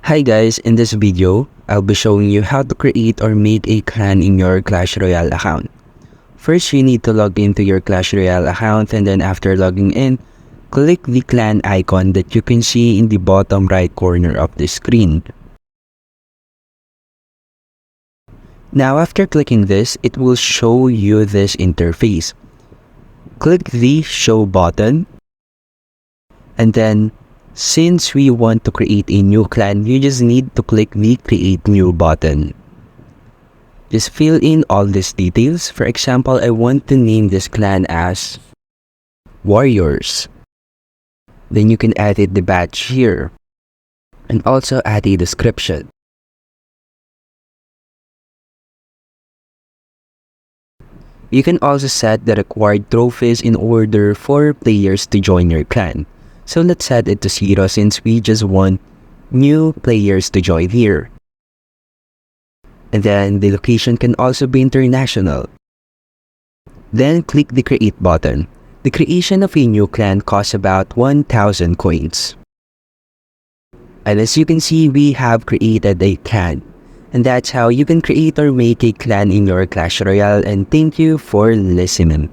Hi guys, in this video, I'll be showing you how to create or make a clan in your Clash Royale account. First, you need to log into your Clash Royale account, and then after logging in, click the clan icon that you can see in the bottom right corner of the screen. Now after clicking this, it will show you this interface. Click the show button, and then since we want to create a new clan, you just need to click the create new button. Just fill in all these details. For example, I want to name this clan as Warriors. Then you can edit the badge here and also add a description. You can also set the required trophies in order for players to join your clan. So let's set it to 0 since we just want new players to join here. And then the location can also be international. Then click the create button. The creation of a new clan costs about 1,000 coins. And as you can see, we have created a clan. And that's how you can create or make a clan in your Clash Royale, and thank you for listening.